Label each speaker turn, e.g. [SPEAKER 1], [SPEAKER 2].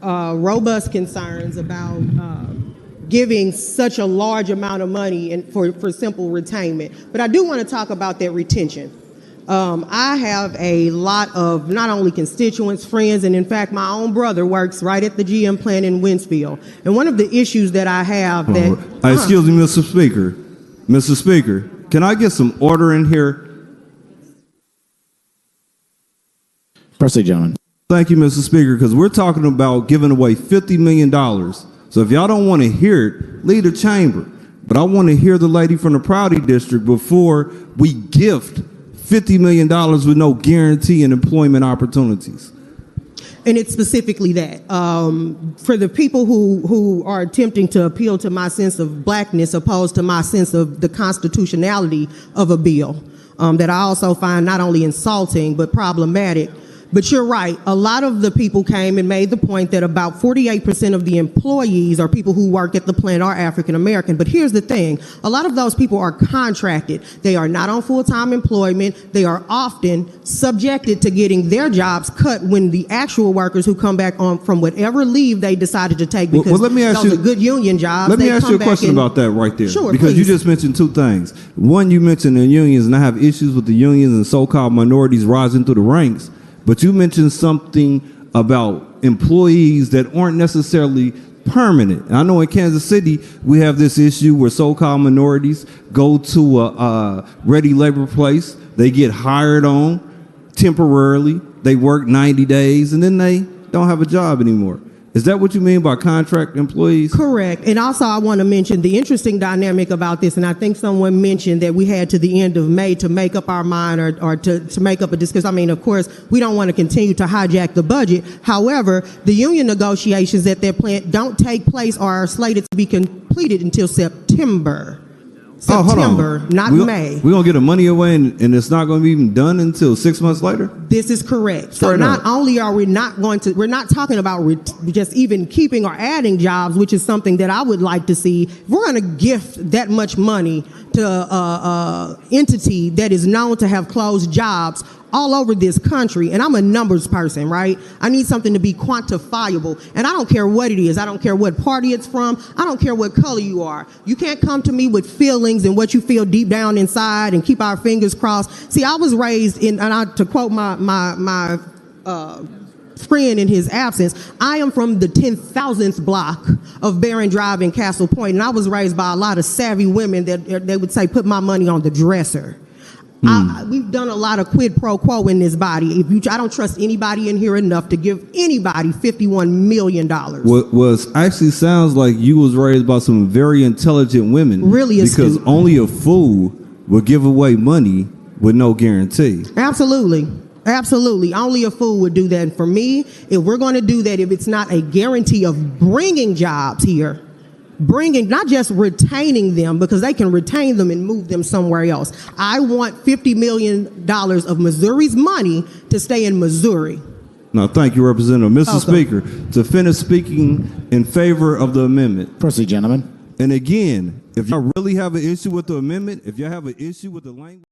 [SPEAKER 1] Robust concerns about giving such a large amount of money for simple retainment. But I do want to talk about that retention. I have a lot of not only constituents, friends, and in fact, my own brother works right at the GM plant in Wentzville. And one of the issues that I have
[SPEAKER 2] excuse me, Mr. Speaker. Mr. Speaker, can I get some order in here?
[SPEAKER 3] Proceed, gentlemen.
[SPEAKER 2] Thank you, Mr. Speaker, because we're talking about giving away $50 million. So if y'all don't want to hear it, leave the chamber. But I want to hear the lady from the Prouty District before we gift $50 million with no guarantee and employment opportunities.
[SPEAKER 1] And it's specifically that. For the people who are attempting to appeal to my sense of blackness opposed to my sense of the constitutionality of a bill, that I also find not only insulting but problematic. But you're right. A lot of the people came and made the point that about 48% of the employees or people who work at the plant are African American. But here's the thing. A lot of those people are contracted. They are not on full-time employment. They are often subjected to getting their jobs cut when the actual workers who come back on from whatever leave they decided to take, because
[SPEAKER 2] let me ask
[SPEAKER 1] those are good union jobs.
[SPEAKER 2] Let me ask you a question about that right there.
[SPEAKER 1] Sure,
[SPEAKER 2] because
[SPEAKER 1] please.
[SPEAKER 2] You just mentioned two things. One, you mentioned the unions, and I have issues with the unions and so-called minorities rising through the ranks. But you mentioned something about employees that aren't necessarily permanent. And I know in Kansas City, we have this issue where so-called minorities go to a ready labor place. They get hired on temporarily. They work 90 days, and then they don't have a job anymore. Is that what you mean by contract employees?
[SPEAKER 1] Correct. And also I want to mention the interesting dynamic about this, and I think someone mentioned that we had to the end of May to make up our mind or to make up a discussion. I mean, of course, we don't want to continue to hijack the budget. However, the union negotiations at their plant don't take place or are slated to be completed until September. September, not May.
[SPEAKER 2] We're going to get the money away and it's not going to be even done until 6 months later?
[SPEAKER 1] This is correct. So not only are we're not talking about just even keeping or adding jobs, which is something that I would like to see. If we're going to gift that much money to an entity that is known to have closed jobs all over this country, and I'm a numbers person, right? I need something to be quantifiable, and I don't care what it is. I don't care what party it's from. I don't care what color you are. You can't come to me with feelings and what you feel deep down inside and keep our fingers crossed. See, I was raised in, and to quote my friend in his absence, I am from the 10,000th block of Barron Drive in Castle Point, and I was raised by a lot of savvy women that they would say, put my money on the dresser. We've done a lot of quid pro quo in this body. I don't trust anybody in here enough to give anybody $51 million.
[SPEAKER 2] What actually sounds like you was raised by some very intelligent women.
[SPEAKER 1] Really astute.
[SPEAKER 2] Because only a fool would give away money with no guarantee.
[SPEAKER 1] Absolutely. Absolutely. Only a fool would do that. And for me, if we're going to do that, if it's not a guarantee of bringing jobs here, not just retaining them, because they can retain them and move them somewhere else. I want $50 million of Missouri's money to stay in Missouri.
[SPEAKER 2] No, thank you, Representative. Mr. Speaker, to finish speaking in favor of the amendment.
[SPEAKER 3] Proceed, gentlemen.
[SPEAKER 2] And again, if you really have an issue with the amendment, if you have an issue with the language.